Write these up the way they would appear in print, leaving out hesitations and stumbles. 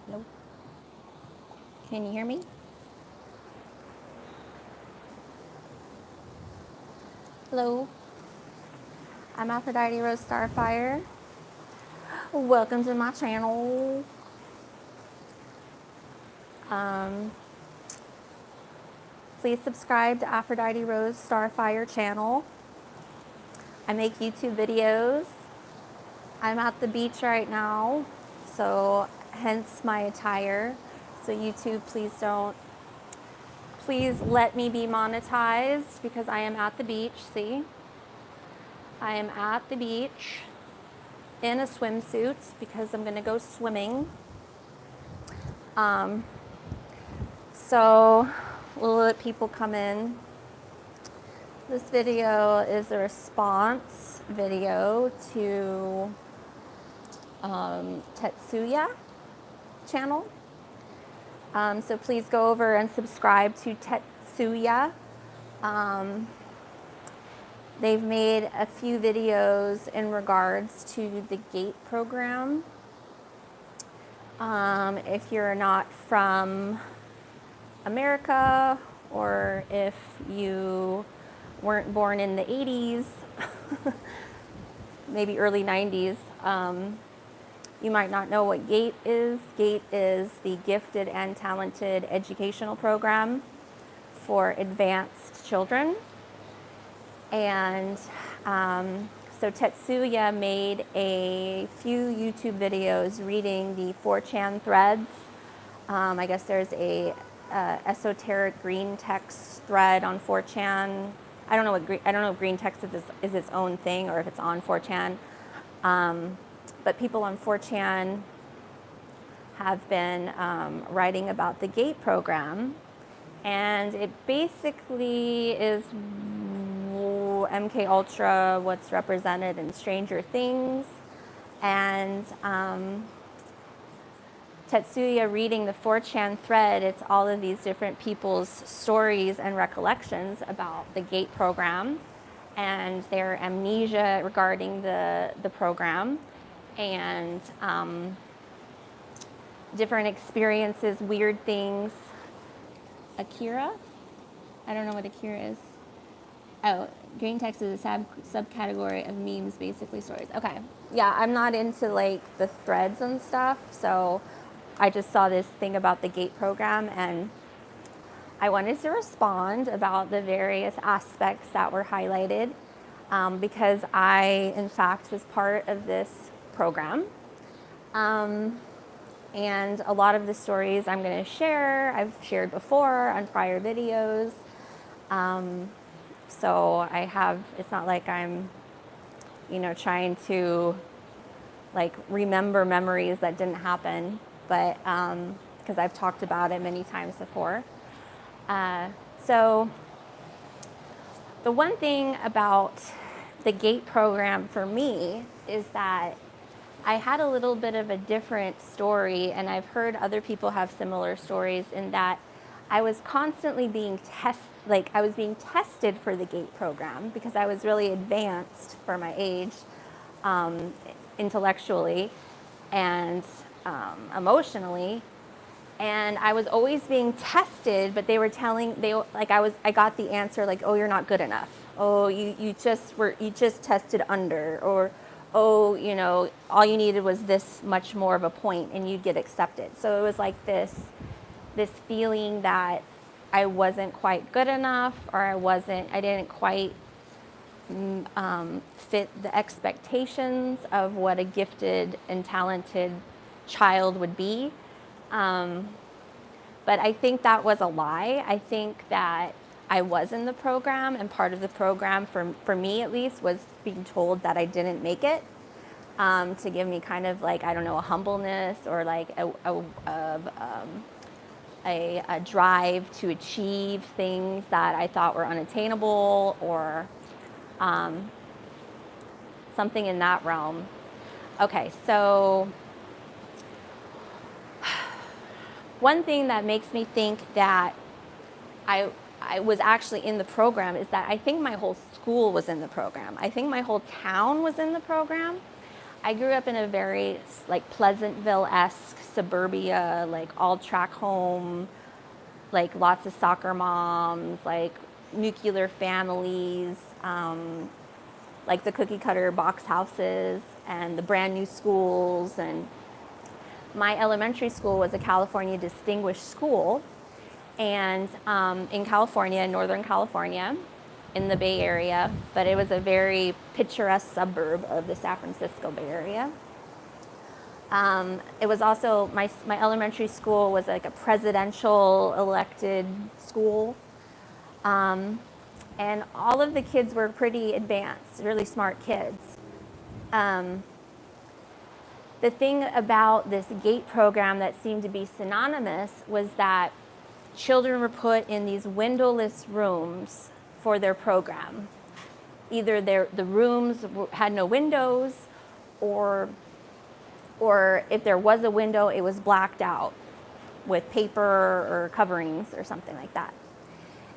Hello? Can you hear me? Hello? I'm Aphrodite Rose Starfire. Welcome to my channel. Um, please subscribe to Aphrodite Rose Starfire channel. I make YouTube videos. I'm at the beach right now, so hence my attire. So YouTube, please let me be monetized because I am at the beach, see? I am at the beach in a swimsuit because I'm gonna go swimming. So we'll let people come in. This video is a response video to Tetsuya channel. So please go over and subscribe to Tetsuya. They've made a few videos in regards to the GATE program. If you're not from America, or if you weren't born in the 80s, maybe early 90s, you might not know what GATE is. GATE is the Gifted and Talented Educational Program for advanced children. And so Tetsuya made a few YouTube videos reading the 4chan threads. I guess there's a esoteric Greentext thread on 4chan. I don't know if Greentext is its own thing or if it's on 4chan. But people on 4chan have been writing about the GATE program, and it basically is MK Ultra, what's represented in Stranger Things, and Tetsuya reading the 4chan thread, it's all of these different people's stories and recollections about the GATE program and their amnesia regarding the program, and different experiences, weird things. Akira? I don't know what Akira is. Oh, Greentext is a subcategory of memes, basically stories. Okay, yeah, I'm not into like the threads and stuff, so I just saw this thing about the GATE program and I wanted to respond about the various aspects that were highlighted because I, in fact, was part of this program. And a lot of the stories I'm going to share, I've shared before on prior videos. So I have, it's not like I'm, trying to like remember memories that didn't happen, but because I've talked about it many times before. So the one thing about the GATE program for me is that I had a little bit of a different story, and I've heard other people have similar stories in that I was constantly being tested for the GATE program because I was really advanced for my age, intellectually and emotionally, and I was always being tested. But they were I got the answer like, oh, you're not good enough. Oh, you just tested under, or oh, all you needed was this much more of a point and you'd get accepted. So it was like this feeling that I wasn't quite good enough, or I didn't quite fit the expectations of what a gifted and talented child would be. But I think that was a lie. I think that I was in the program, and part of the program, for me at least, was being told that I didn't make it, to give me kind of like, I don't know, a humbleness, or like a drive to achieve things that I thought were unattainable, or something in that realm. Okay, so one thing that makes me think that I was actually in the program is that I think my whole school was in the program. I think my whole town was in the program. I grew up in a very like Pleasantville-esque suburbia, like all track home, like lots of soccer moms, like nuclear families, like the cookie cutter box houses and the brand new schools. And my elementary school was a California distinguished school, and in California, Northern California, in the Bay Area, but it was a very picturesque suburb of the San Francisco Bay Area. It was also, my elementary school was like a presidential elected school. And all of the kids were pretty advanced, really smart kids. The thing about this GATE program that seemed to be synonymous was that children were put in these windowless rooms for their program. Either the rooms had no windows, or if there was a window, it was blacked out with paper or coverings or something like that.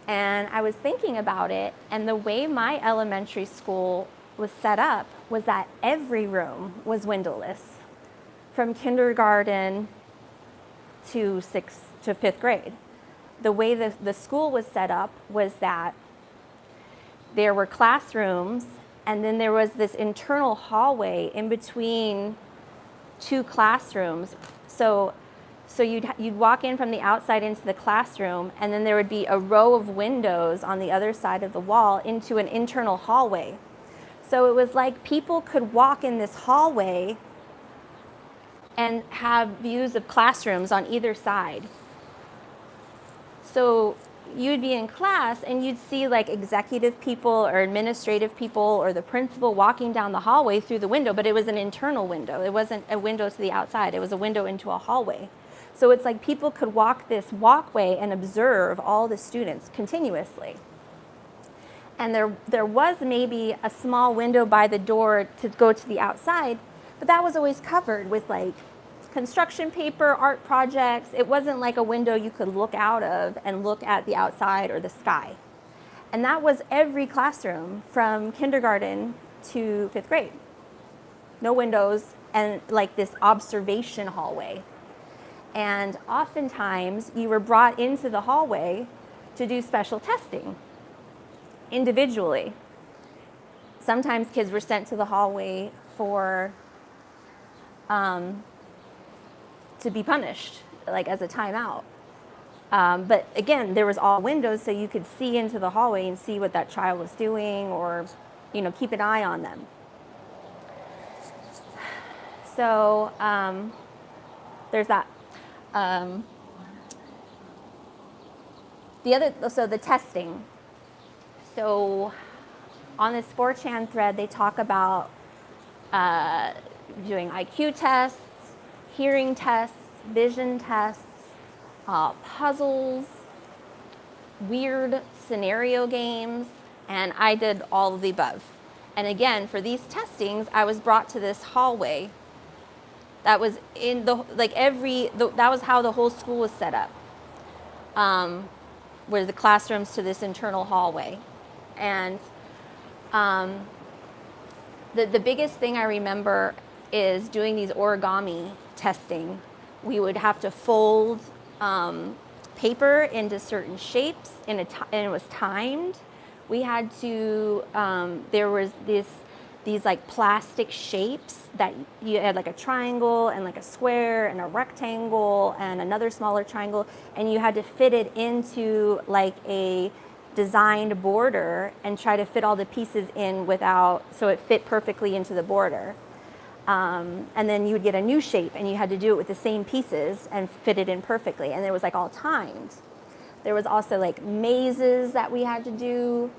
And I was thinking about it, and the way my elementary school was set up was that every room was windowless, from kindergarten to fifth grade. The way the school was set up was that there were classrooms, and then there was this internal hallway in between two classrooms. So you'd walk in from the outside into the classroom, and then there would be a row of windows on the other side of the wall into an internal hallway. So it was like people could walk in this hallway and have views of classrooms on either side. So you'd be in class and you'd see like executive people or administrative people or the principal walking down the hallway through the window, but it was an internal window. It wasn't a window to the outside. It was a window into a hallway. So it's like people could walk this walkway and observe all the students continuously. And there was maybe a small window by the door to go to the outside, but that was always covered with like construction paper, art projects. It wasn't like a window you could look out of and look at the outside or the sky. And that was every classroom from kindergarten to fifth grade. No windows, and like this observation hallway. And oftentimes you were brought into the hallway to do special testing individually. Sometimes kids were sent to the hallway for to be punished, like as a timeout. But again, there was all windows, so you could see into the hallway and see what that child was doing, or keep an eye on them. So there's that. The testing. So on this 4chan thread, they talk about doing IQ tests, hearing tests, vision tests, puzzles, weird scenario games, and I did all of the above. And again, for these testings, I was brought to this hallway. That was that was how the whole school was set up. Were the classrooms to this internal hallway. And the biggest thing I remember is doing these origami testing. We would have to fold paper into certain shapes, and it was timed. We had to, there was these like plastic shapes that you had, like a triangle and like a square and a rectangle and another smaller triangle, and you had to fit it into like a designed border and try to fit all the pieces in so it fit perfectly into the border. And then you would get a new shape, and you had to do it with the same pieces and fit it in perfectly. And it was like all timed. There was also like mazes that we had to do.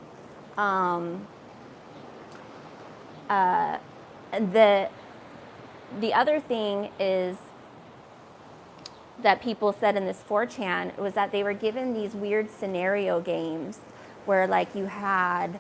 The other thing is that people said in this 4chan was that they were given these weird scenario games where like you had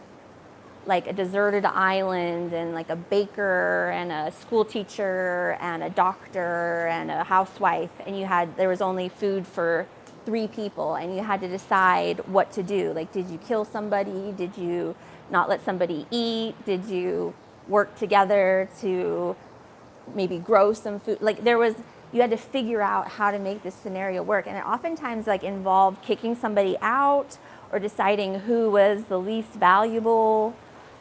like a deserted island and like a baker and a school teacher and a doctor and a housewife, and there was only food for 3 people, and you had to decide what to do. Like, did you kill somebody? Did you not let somebody eat? Did you work together to maybe grow some food. Like you had to figure out how to make this scenario work. And it oftentimes like involved kicking somebody out or deciding who was the least valuable,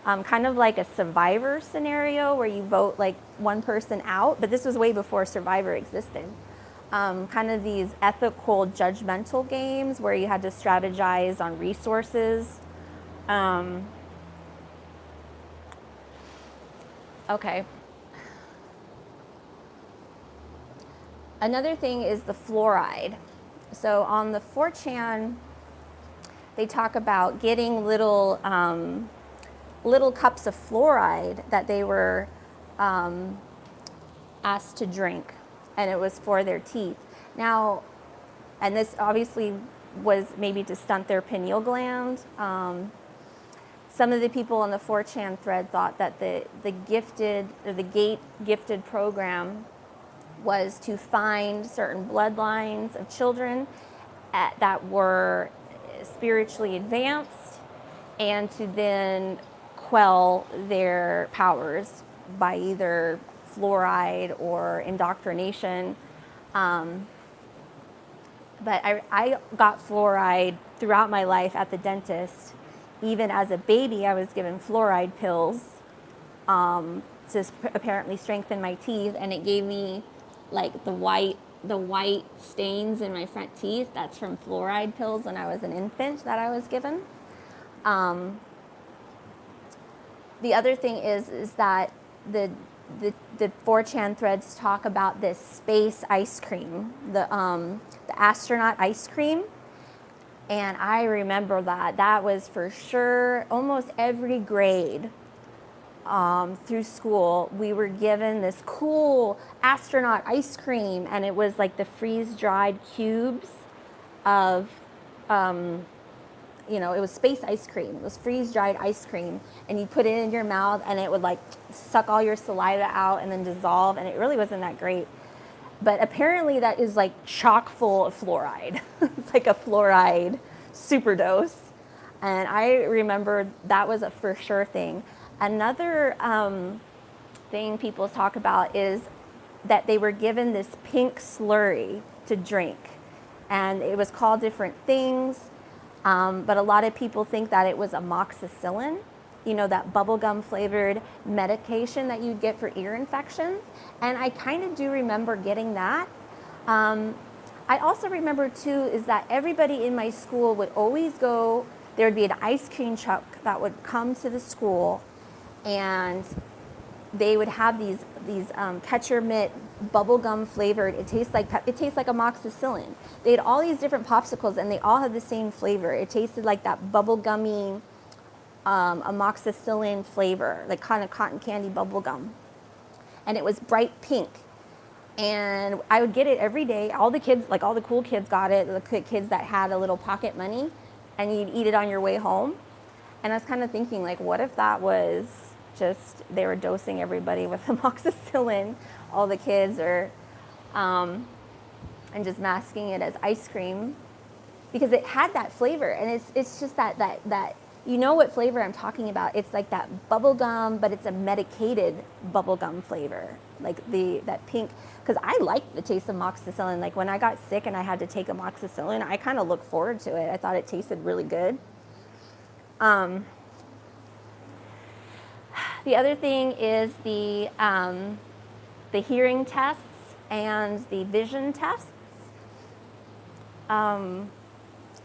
kind of like a Survivor scenario where you vote like one person out, but this was way before Survivor existed. Kind of these ethical, judgmental games where you had to strategize on resources. Okay. Another thing is the fluoride. So on the 4chan, they talk about getting little cups of fluoride that they were asked to drink, and it was for their teeth. Now, and this obviously was maybe to stunt their pineal gland. Some of the people on the 4chan thread thought that the GATE gifted program was to find certain bloodlines of children that were spiritually advanced and to then quell their powers by either fluoride or indoctrination. But I got fluoride throughout my life at the dentist. Even as a baby, I was given fluoride pills to apparently strengthen my teeth, and it gave me like the white stains in my front teeth. That's from fluoride pills when I was an infant that I was given. The other thing is that the 4chan threads talk about this space ice cream, the astronaut ice cream. And I remember that was for sure almost every grade through school, we were given this cool astronaut ice cream, and it was like the freeze-dried cubes of, it was space ice cream. It was freeze-dried ice cream, and you put it in your mouth, and it would like suck all your saliva out and then dissolve, and it really wasn't that great. But apparently that is like chock full of fluoride. It's like a fluoride superdose. And I remember that was a for sure thing. Another thing people talk about is that they were given this pink slurry to drink. And it was called different things. But a lot of people think that it was amoxicillin, that bubblegum flavored medication that you'd get for ear infections. And I kind of do remember getting that. I also remember too is that everybody in my school would always go, there would be an ice cream truck that would come to the school, and they would have these catcher mitt bubblegum flavored. It tastes like amoxicillin. They had all these different popsicles, and they all had the same flavor. It tasted like that bubblegummy amoxicillin flavor, like kind of cotton candy bubblegum. And it was bright pink. And I would get it every day. All the kids, like all the cool kids got it, the kids that had a little pocket money, and you'd eat it on your way home. And I was kind of thinking, like, what if that was just, they were dosing everybody with amoxicillin, all the kids, or, and just masking it as ice cream, because it had that flavor. And it's just that you know what flavor I'm talking about. It's like that bubble gum, but it's a medicated bubble gum flavor, like that pink. Because I liked the taste of amoxicillin. Like when I got sick and I had to take amoxicillin, I kind of looked forward to it. I thought it tasted really good. The other thing is the hearing tests and the vision tests.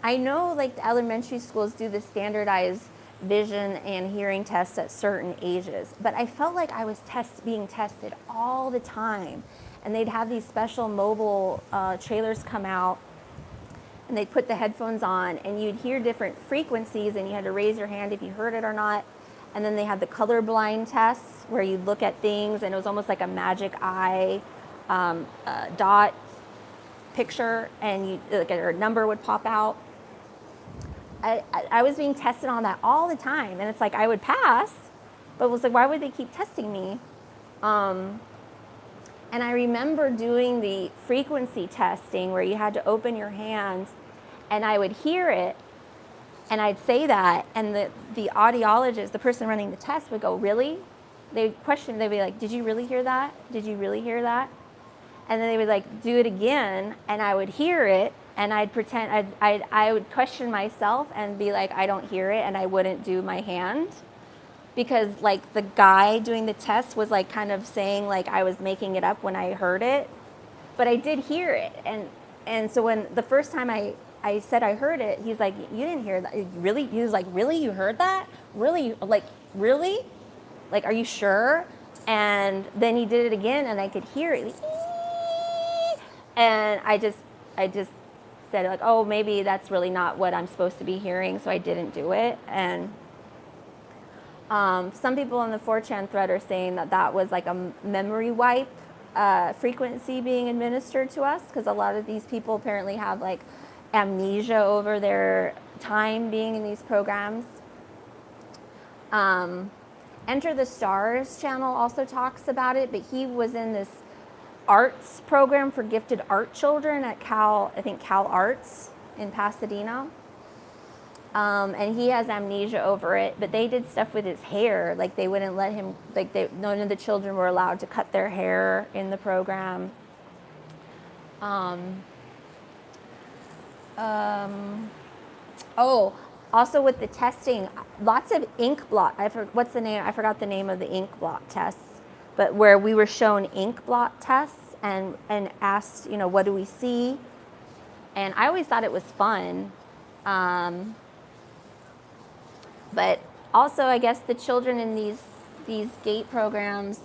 I know like the elementary schools do the standardized vision and hearing tests at certain ages, but I felt like I was being tested all the time. And they'd have these special mobile trailers come out, and they'd put the headphones on, and you'd hear different frequencies, and you had to raise your hand if you heard it or not. And then they had the colorblind tests where you'd look at things, and it was almost like a magic eye dot picture, and a number would pop out. I was being tested on that all the time, and it's like I would pass, but it was like, why would they keep testing me? And I remember doing the frequency testing where you had to open your hand, and I would hear it, and I'd say that, and the audiologist, the person running the test, would go, really? they'd question, they'd be like, did you really hear that? Did you really hear that? And then they would like do it again, and I would hear it, and I'd pretend, I would question myself and be like, I don't hear it, and I wouldn't do my hand. Because like the guy doing the test was like kind of saying like I was making it up when I heard it, but I did hear it. And so when the first time I said I heard it, he's like, you didn't hear that? Really? He was like, really? You heard that? Really? Like, really? Like, are you sure? And then he did it again, and I could hear it. And I just said like, oh, maybe that's really not what I'm supposed to be hearing, so I didn't do it. And some people on the 4chan thread are saying that that was like a memory wipe frequency being administered to us, because a lot of these people apparently have like amnesia over their time being in these programs. Enter the Stars channel also talks about it, but he was in this arts program for gifted art children at Cal Arts in Pasadena. And he has amnesia over it, but they did stuff with his hair. Like they wouldn't let him, none of the children were allowed to cut their hair in the program. Also with the testing, lots of ink blot. What's the name? I forgot the name of the ink blot tests, but where we were shown ink blot tests and asked, what do we see? And I always thought it was fun. But also, I guess the children in these GATE programs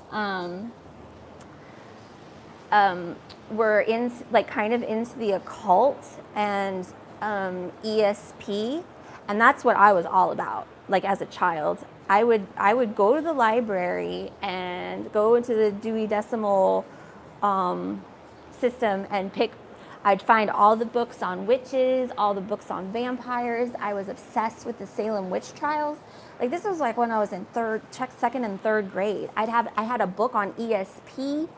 were kind of into the occult and ESP, and that's what I was all about. Like as a child, I would go to the library and go into the Dewey Decimal system and I'd find all the books on witches, all the books on vampires. I was obsessed with the Salem witch trials. Like this was like when I was in second and third grade. I had a book on ESP.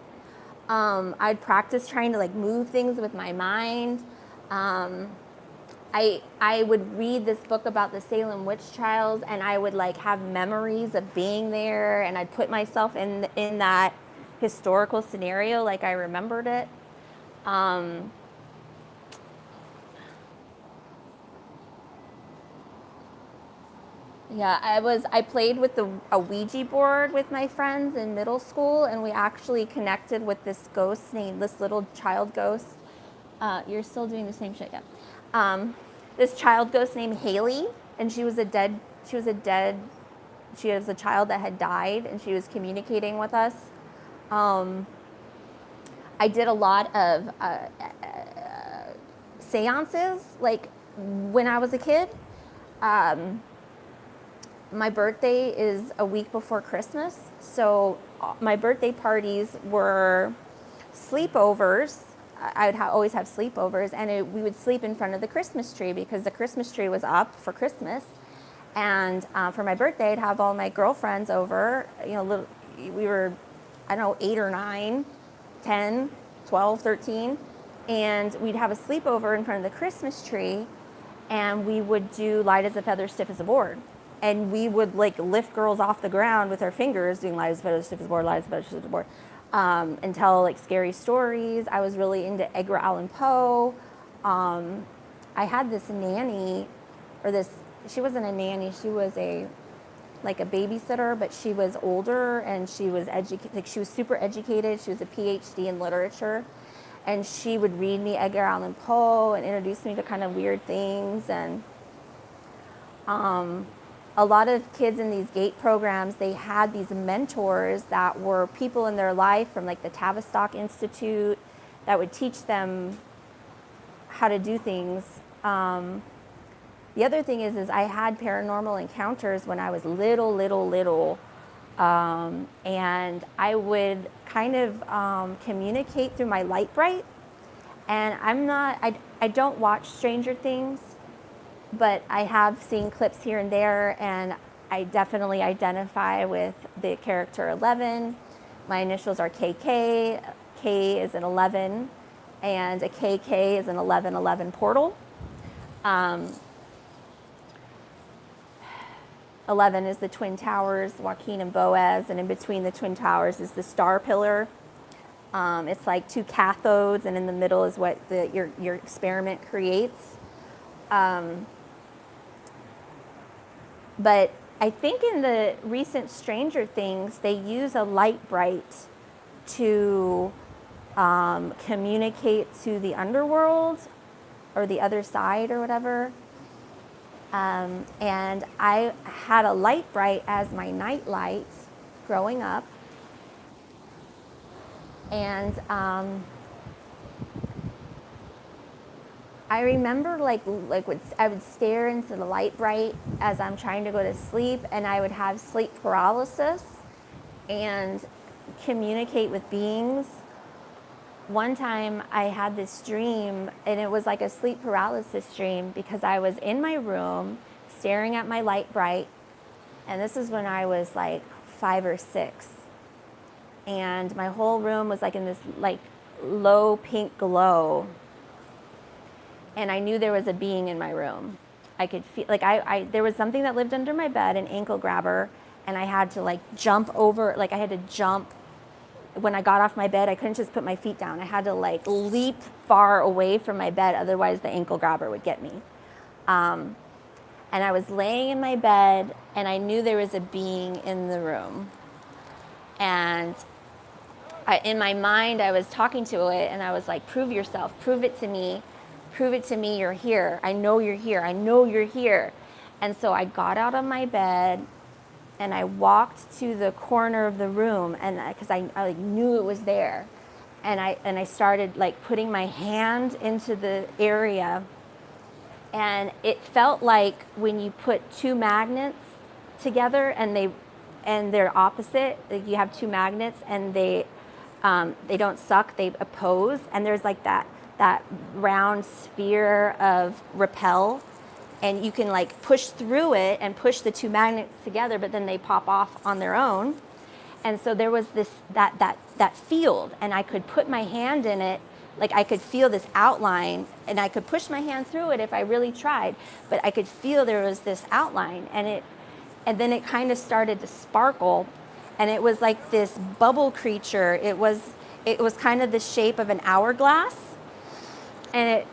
I'd practice trying to like move things with my mind. I would read this book about the Salem witch trials, and I would like have memories of being there, and I'd put myself in that historical scenario like I remembered it. Yeah, I played with a Ouija board with my friends in middle school, and we actually connected with this little child ghost. You're still doing the same shit, yeah. This child ghost named Haley, and she was a child that had died, and she was communicating with us. I did a lot of seances, like when I was a kid. My birthday is a week before Christmas, so my birthday parties were sleepovers. I would always have sleepovers, and we would sleep in front of the Christmas tree because the Christmas tree was up for Christmas. And for my birthday, I'd have all my girlfriends over. We were, 8 or 9, 10, 12, 13, and we'd have a sleepover in front of the Christmas tree, and we would do light as a feather, stiff as a board. And we would like lift girls off the ground with our fingers, doing light as a feather, stiff as a board, light as a feather, stiff as a board, and tell like scary stories. I was really into Edgar Allan Poe. I had this nanny, she wasn't a nanny, she was a babysitter, but she was older, and she was she was super educated. She was a PhD in literature, and she would read me Edgar Allan Poe and introduce me to kind of weird things. And a lot of kids in these GATE programs, they had these mentors that were people in their life from like the Tavistock Institute that would teach them how to do things. The other thing is I had paranormal encounters when I was little, and I would kind of communicate through my light bright. And I don't watch Stranger Things, but I have seen clips here and there, and I definitely identify with the character 11. My initials are KK. K is an 11, and a KK is an 1111 portal. 11 is the Twin Towers, Joaquin and Boaz, and in between the Twin Towers is the star pillar. It's like two cathodes, and in the middle is what your experiment creates. But I think in the recent Stranger Things, they use a light bright to communicate to the underworld or the other side or whatever. And I had a light bright as my night light growing up. And I remember I would stare into the light bright as I'm trying to go to sleep, and I would have sleep paralysis and communicate with beings. One time I had this dream, and it was like a sleep paralysis dream because I was in my room staring at my light bright, and this is when I was like 5 or 6. And my whole room was like in this like low pink glow. And I knew there was a being in my room. I could feel, like there was something that lived under my bed, an ankle grabber, and I had to like jump over, like I had to jump. When I got off my bed, I couldn't just put my feet down. I had to like leap far away from my bed, otherwise the ankle grabber would get me. And I was laying in my bed, and I knew there was a being in the room. And in my mind, I was talking to it, and I was like, prove yourself, prove it to me, you're here. I know you're here, I know you're here. And so I got out of my bed, and I walked to the corner of the room, and because I like knew it was there, and I started like putting my hand into the area, and it felt like when you put two magnets together and they're opposite, like you have two magnets and they don't suck, they oppose, and there's like that round sphere of repel. And you can like push through it and push the two magnets together, but then they pop off on their own. And so there was that field, and I could put my hand in it, like I could feel this outline, and I could push my hand through it if I really tried, but I could feel there was this outline, and then it kind of started to sparkle, and it was like this bubble creature. It was kind of the shape of an hourglass, and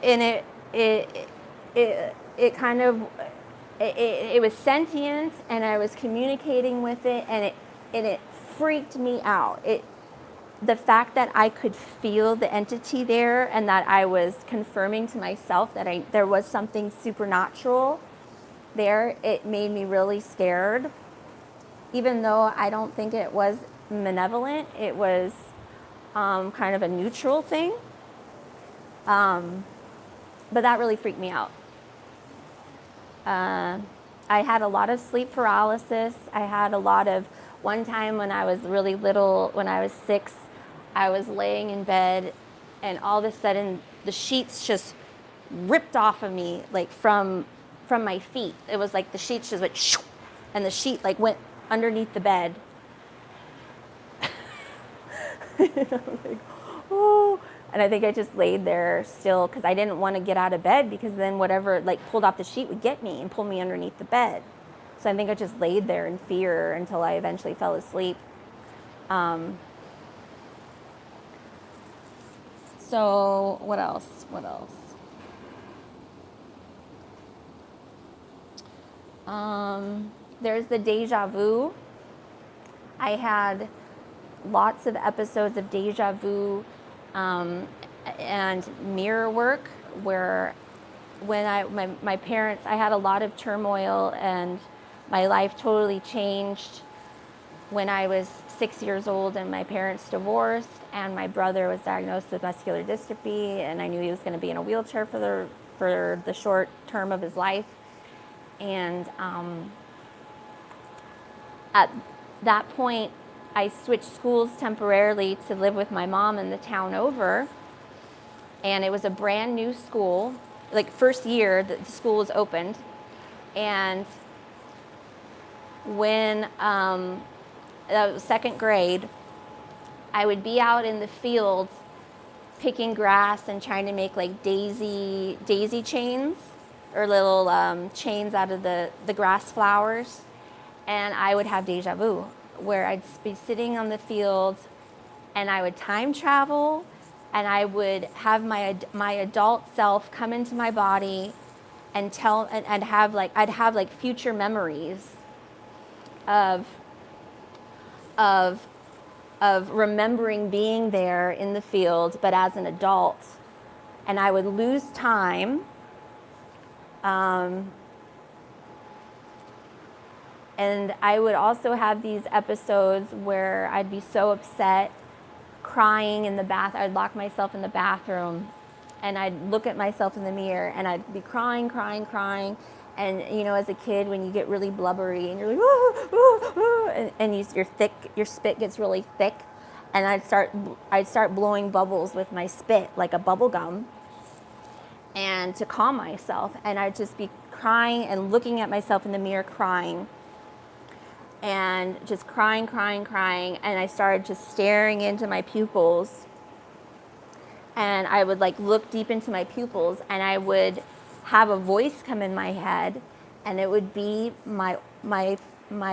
it kind of, it was sentient, and I was communicating with it, and it freaked me out. The fact that I could feel the entity there, and that I was confirming to myself that there was something supernatural there, it made me really scared. Even though I don't think it was malevolent, it was kind of a neutral thing. But that really freaked me out. I had a lot of sleep paralysis. I had a lot of, one time when I was really little, when I was 6, I was laying in bed, and all of a sudden the sheets just ripped off of me, like from my feet. It was like the sheets just went shoo, and the sheet like went underneath the bed. And I was like, oh. And I think I just laid there still because I didn't want to get out of bed, because then whatever like pulled off the sheet would get me and pull me underneath the bed. So I think I just laid there in fear until I eventually fell asleep. So what else? There's the deja vu. I had lots of episodes of deja vu and mirror work, where when my parents, I had a lot of turmoil, and my life totally changed when I was 6 years old, and my parents divorced, and my brother was diagnosed with muscular dystrophy, and I knew he was going to be in a wheelchair for the short term of his life. And at that point, I switched schools temporarily to live with my mom in the town over, and it was a brand new school. Like first year that the school was opened, and when second grade, I would be out in the field picking grass and trying to make like daisy chains, or little chains out of the grass flowers. and I would have deja vu, where I'd be sitting on the field and I would time travel, and I would have my adult self come into my body and I'd have like future memories of of of remembering being there in the field, but as an adult. And I would lose time. And I would also have these episodes where I'd be so upset, crying in the bath. I'd lock myself in the bathroom and I'd look at myself in the mirror and I'd be crying, crying, crying. And as a kid, when you get really blubbery and you're like, "Ooh, ooh, ooh," and your spit gets really thick, and I'd start blowing bubbles with my spit like a bubble gum, and to calm myself. And I'd just be crying and looking at myself in the mirror, crying, and just crying, crying, crying. And I started just staring into my pupils, and I would like look deep into my pupils, and I would have a voice come in my head, and it would be my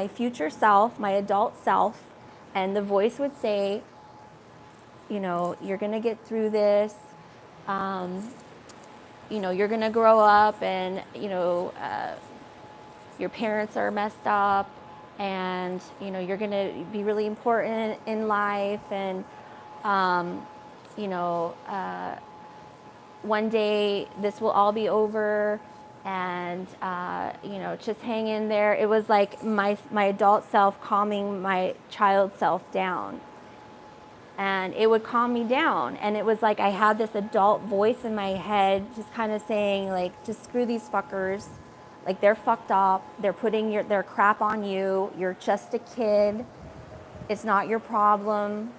future self, my adult self, and the voice would say, you're gonna get through this. You're gonna grow up, and your parents are messed up, and you're gonna be really important in life, and one day this will all be over, and just hang in there. It was like my adult self calming my child self down, and it would calm me down. And it was like I had this adult voice in my head just kind of saying, like, just screw these fuckers, like, they're fucked up, they're putting their crap on you, you're just a kid, it's not your problem.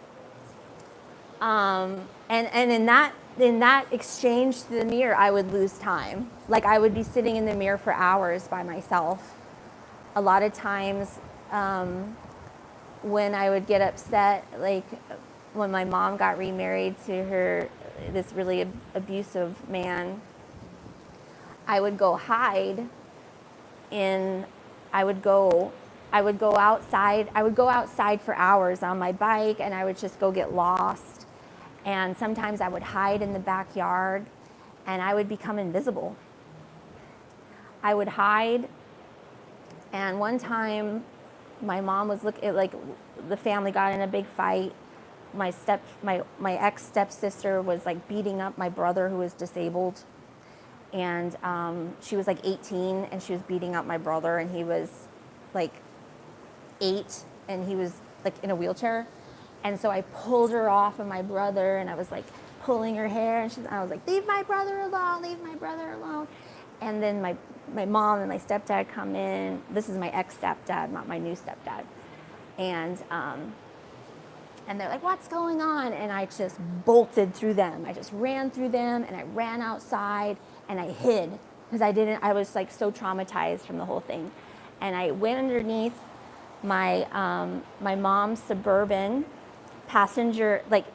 And in that exchange to the mirror, I would lose time. Like, I would be sitting in the mirror for hours by myself. A lot of times, when I would get upset, like when my mom got remarried to this really abusive man, I would go hide I would go outside for hours on my bike, and I would just go get lost. And sometimes I would hide in the backyard, and I would become invisible. I would hide, and one time my mom was the family got in a big fight. My ex stepsister was like beating up my brother, who was disabled, and she was like 18, and she was beating up my brother, and he was like 8, and he was like in a wheelchair. And so I pulled her off of my brother, and I was like pulling her hair, and I was like, leave my brother alone, leave my brother alone. And then my mom and my stepdad come in. This is my ex-stepdad, not my new stepdad. And they're like, what's going on? And I just bolted through them. I just ran through them, and I ran outside, and I hid, because I was like so traumatized from the whole thing. And I went underneath my mom's Suburban passenger, like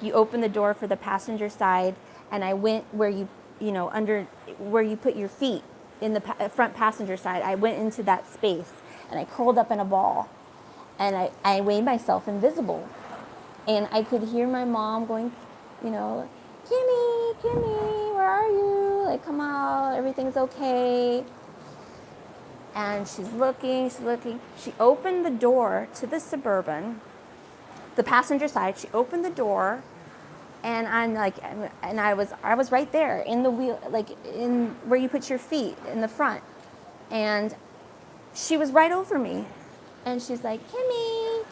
you open the door for the passenger side, and I went where under where you put your feet in the front passenger side. I went into that space, and I curled up in a ball, and I made myself invisible. And I could hear my mom going, Kimmy, where are you? Like, come out, everything's okay. And she's looking. She opened the door to the Suburban, the passenger side. She opened the door, and I was right there in the wheel, like in where you put your feet in the front. And she was right over me, and she's like, Kimmy,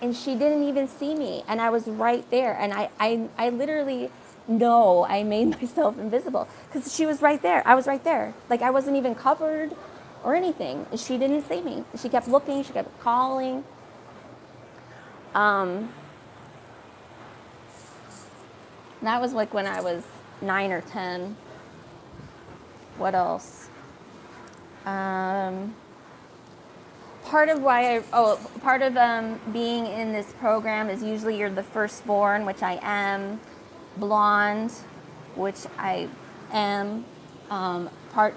and she didn't even see me, and I was right there, and I literally know I made myself invisible, because she was right there. I was right there. Like, I wasn't even covered or anything. She didn't see me. She kept looking. She kept calling. That was like when I was 9 or 10. What else? Part of being in this program is usually you're the firstborn, which I am, blonde, which I am,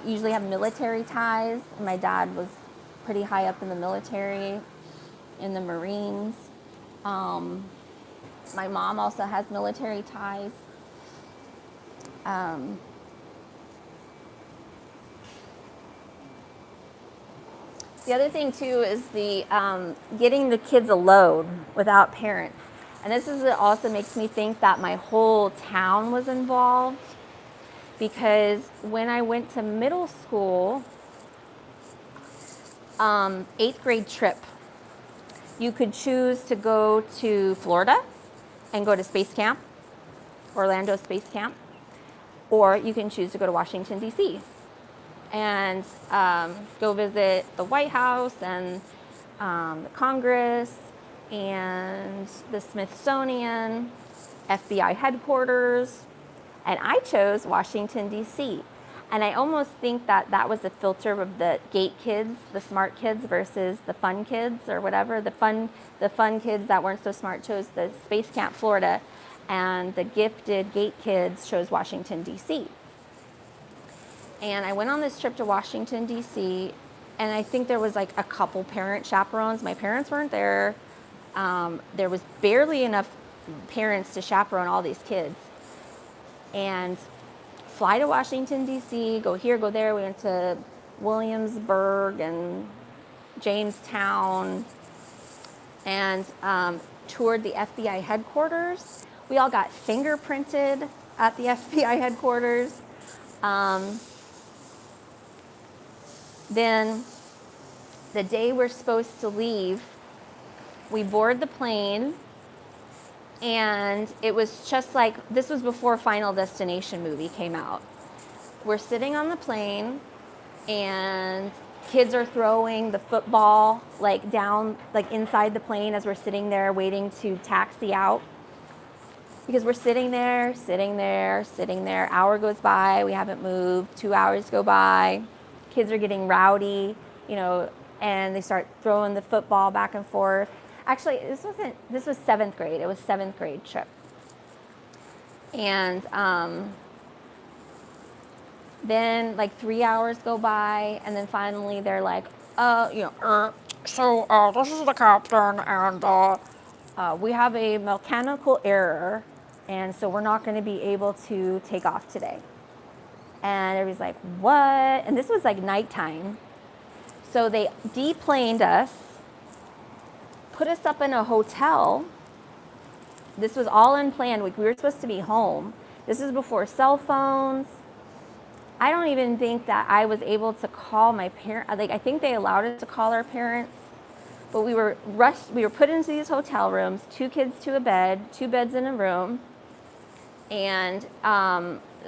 usually have military ties. My dad was pretty high up in the military, in the Marines. My mom also has military ties. The other thing too is the getting the kids alone without parents. And this is, it also makes me think that my whole town was involved, because when I went to middle school, 8th grade trip, you could choose to go to Florida and go to space camp, Orlando Space Camp, or you can choose to go to Washington, D.C. and go visit the White House and the Congress and the Smithsonian, FBI headquarters, and I chose Washington, D.C. And I almost think that that was a filter of the gate kids, the smart kids, versus the fun kids or whatever. The fun kids that weren't so smart chose the Space Camp Florida, and the gifted gate kids chose Washington, D.C. And I went on this trip to Washington, D.C., and I think there was like a couple parent chaperones. My parents weren't there. There was barely enough parents to chaperone all these kids. And fly to Washington, D.C., go here, go there. We went to Williamsburg and Jamestown and toured the FBI headquarters. We all got fingerprinted at the FBI headquarters. Then the day we're supposed to leave, we board the plane, and it was just like, this was before Final Destination movie came out. We're sitting on the plane, and kids are throwing the football like down, like inside the plane as we're sitting there waiting to taxi out. Because we're sitting there. Hour goes by, we haven't moved. 2 hours go by. Kids are getting rowdy, and they start throwing the football back and forth. Actually, this was 7th grade. It was 7th grade trip. And then like 3 hours go by, and then finally they're like, so this is the captain, and we have a mechanical error, and so we're not going to be able to take off today. And everybody's like, what? And this was like nighttime. So they deplaned us, put us up in a hotel. This was all unplanned. We were supposed to be home. This is before cell phones. I don't even think that I was able to call my parents. I think they allowed us to call our parents. But we were rushed. We were put into these hotel rooms, 2 kids to a bed, 2 beds in a room. And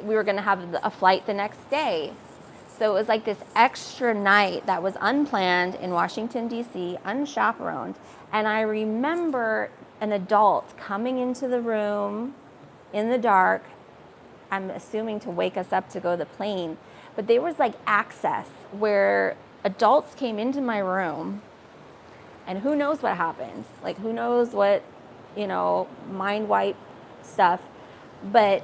we were going to have a flight the next day. So it was like this extra night that was unplanned in Washington, D.C., unchaperoned. And I remember an adult coming into the room in the dark, I'm assuming to wake us up to go to the plane. But there was like access where adults came into my room, and who knows what happened. Like, who knows what, mind wipe stuff. But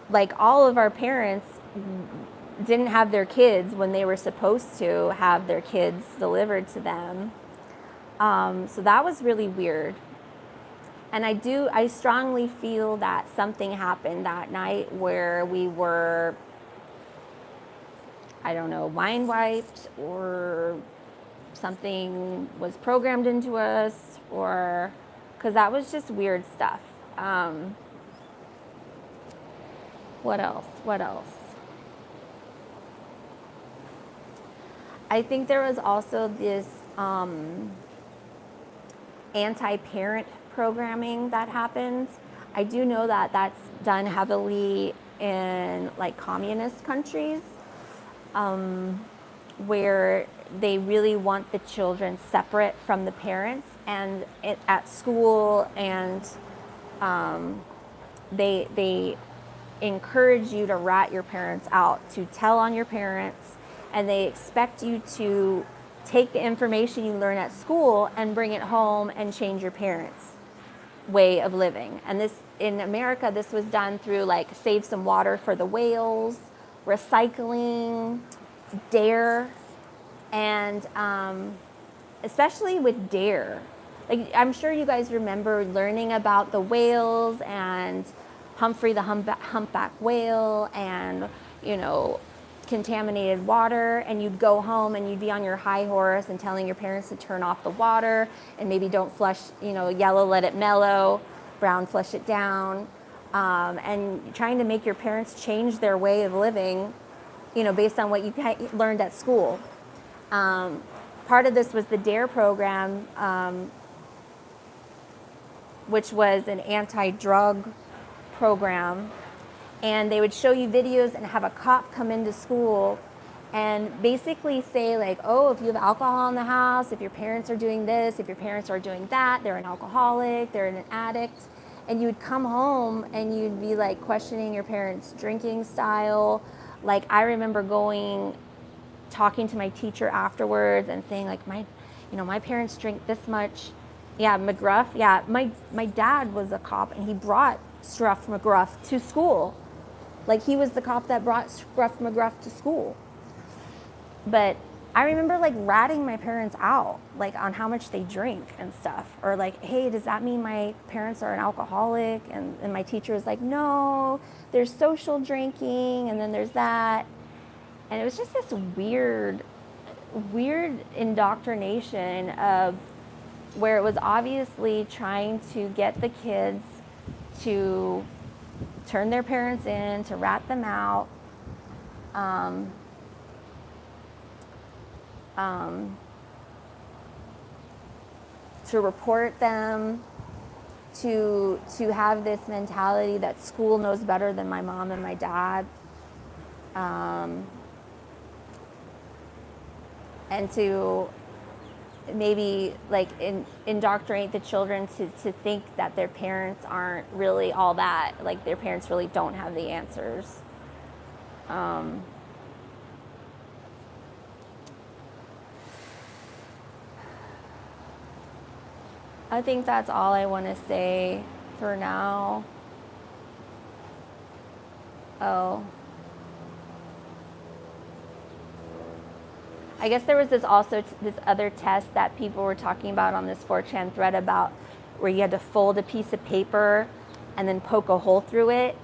like, all of our parents didn't have their kids when they were supposed to have their kids delivered to them. So that was really weird. And I strongly feel that something happened that night where we were, I don't know, mind wiped, or something was programmed into us, or, because that was just weird stuff. What else? I think there was also this anti-parent programming that happens. I do know that that's done heavily in like communist countries, where they really want the children separate from the parents, and at school, and they encourage you to rat your parents out, to tell on your parents, and they expect you to take the information you learn at school and bring it home and change your parents' way of living. And this, in America, this was done through like Save Some Water for the Whales, recycling, DARE, And especially with Dare. Like, I'm sure you guys remember learning about the whales and Humphrey the humpback whale and, you know, contaminated water, and you'd go home and you'd be on your high horse and telling your parents to turn off the water and maybe don't flush, you know, yellow, let it mellow, brown, flush it down, and trying to make your parents change their way of living, you know, based on what you learned at school. Part of this was the DARE program, which was an anti-drug program, and they would show you videos and have a cop come into school and basically say, like, oh, if you have alcohol in the house, if your parents are doing this, if your parents are doing that, they're an alcoholic, they're an addict. And you would come home and you'd be like questioning your parents' drinking style. Like, I remember talking to my teacher afterwards and saying, like, my parents drink this much. Yeah, McGruff. Yeah, my dad was a cop, and he brought Scruff McGruff to school. Like, he was the cop that brought Scruff McGruff to school. But I remember, like, ratting my parents out, like, on how much they drink and stuff. Or like, hey, does that mean my parents are an alcoholic? And my teacher was like, no, there's social drinking, and then there's that. And it was just this weird indoctrination of where it was obviously trying to get the kids to turn their parents in, to rat them out, to report them, to have this mentality that school knows better than my mom and my dad, and to maybe like indoctrinate the children to think that their parents aren't really all that, like their parents really don't have the answers. I think that's all I want to say for now. Oh. I guess there was this other test that people were talking about on this 4chan thread about where you had to fold a piece of paper and then poke a hole through it,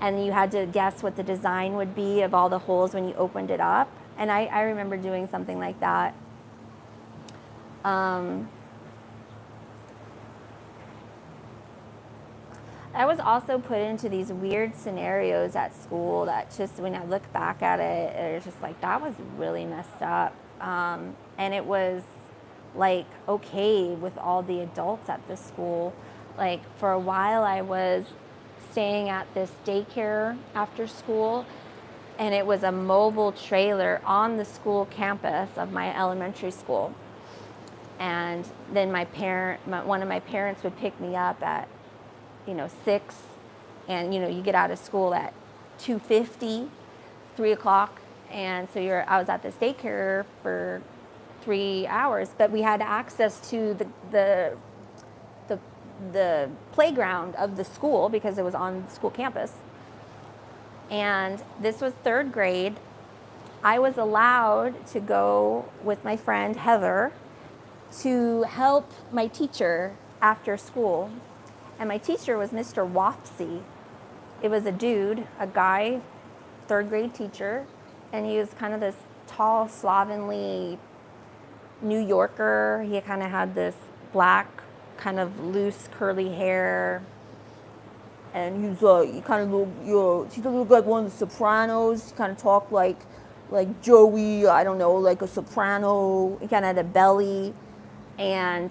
and you had to guess what the design would be of all the holes when you opened it up. And I remember doing something like that. I was also put into these weird scenarios at school that just, when I look back at it, it's just like, that was really messed up. And it was like okay with all the adults at the school. Like, for a while I was staying at this daycare after school, and it was a mobile trailer on the school campus of my elementary school. And then one of my parents would pick me up at 6, and you get out of school at 2:50, 3 o'clock, and so I was at this daycare for 3 hours, but we had access to the playground of the school because it was on the school campus. And this was 3rd grade. I was allowed to go with my friend Heather to help my teacher after school. And my teacher was Mr. Wofsy. It was a dude, a guy, 3rd grade teacher, and he was kind of this tall, slovenly New Yorker. He kind of had this black, kind of loose, curly hair, and he kind of looked like one of the Sopranos. He kind of talked like Joey, I don't know, like a soprano. He kind of had a belly, and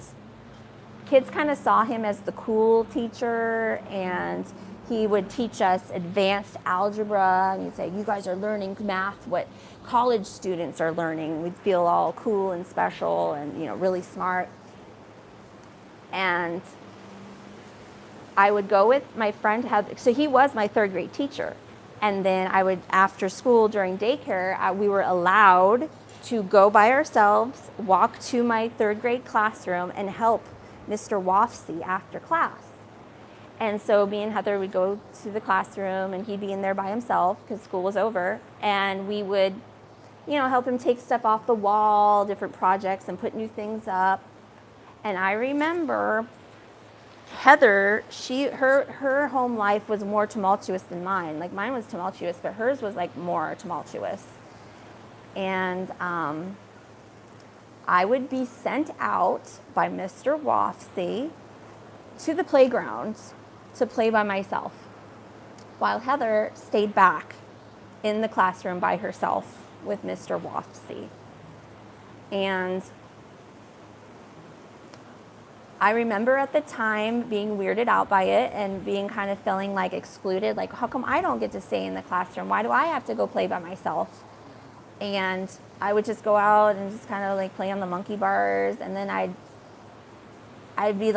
kids kind of saw him as the cool teacher, and he would teach us advanced algebra, and he'd say, you guys are learning math, what college students are learning. We'd feel all cool and special and really smart. And I would go with my friend Heather. So he was my 3rd grade teacher. And then I would, after school during daycare, we were allowed to go by ourselves, walk to my 3rd grade classroom and help Mr. Wofsy after class. And so me and Heather would go to the classroom, and he'd be in there by himself because school was over, and we would help him take stuff off the wall, different projects, and put new things up. And I remember Heather, her home life was more tumultuous than mine. Like mine was tumultuous, but hers was like more tumultuous. And I would be sent out by Mr. Wofsy to the playground to play by myself, while Heather stayed back in the classroom by herself with Mr. Wofsy. And I remember at the time being weirded out by it and being kind of feeling like excluded, like, how come I don't get to stay in the classroom? Why do I have to go play by myself? And I would just go out and just kind of like play on the monkey bars, and then I'd be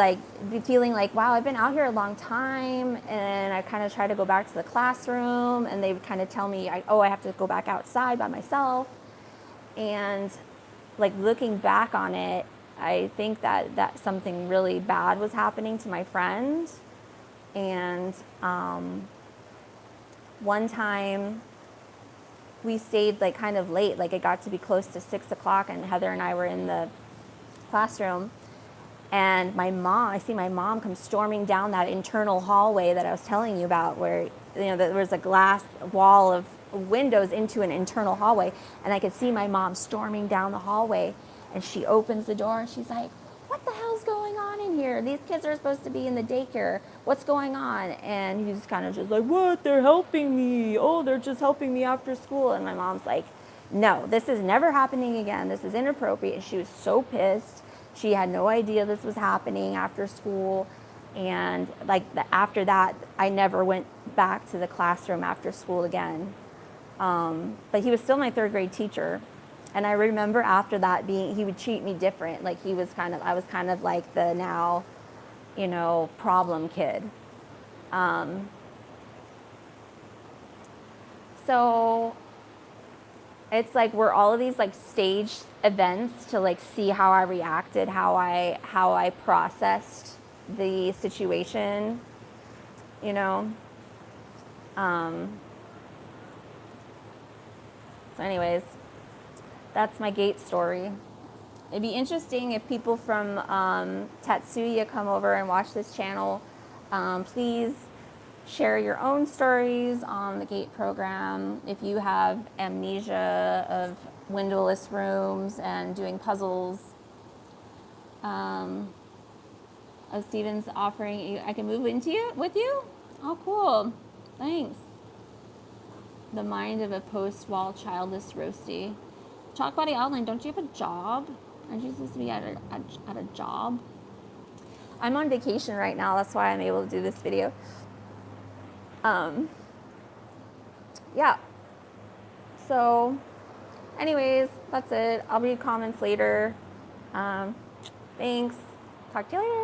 feeling like, wow, I've been out here a long time, and I kind of try to go back to the classroom, and they would kind of tell me, I have to go back outside by myself. And like looking back on it, I think that something really bad was happening to my friend. And one time we stayed like kind of late, like it got to be close to 6 o'clock, and Heather and I were in the classroom, and I see my mom come storming down that internal hallway that I was telling you about, where there was a glass wall of windows into an internal hallway, and I could see my mom storming down the hallway. And she opens the door and she's like, what the hell's going on in here? These kids are supposed to be in the daycare. What's going on? And he's kind of just like, what? They're helping me. Oh, they're just helping me after school. And my mom's like, no, this is never happening again. This is inappropriate. And she was so pissed. She had no idea this was happening after school. And after that, I never went back to the classroom after school again. But he was still my third grade teacher. And I remember after that he would treat me different. Like I was kind of like the now, problem kid. So it's like we're all of these like staged events to like see how I reacted, how I processed the situation, So anyways, that's my gate story. It'd be interesting if people from Tatsuya come over and watch this channel. Please share your own stories on the gate program. If you have amnesia of windowless rooms and doing puzzles. Steven's offering, I can move with you? Oh, cool. Thanks. The mind of a post-wall childless roasty. Chalk Body Outline, don't you have a job? Aren't you supposed to be at a job? I'm on vacation right now. That's why I'm able to do this video. Yeah. So, anyways, that's it. I'll read comments later. Thanks. Talk to you later.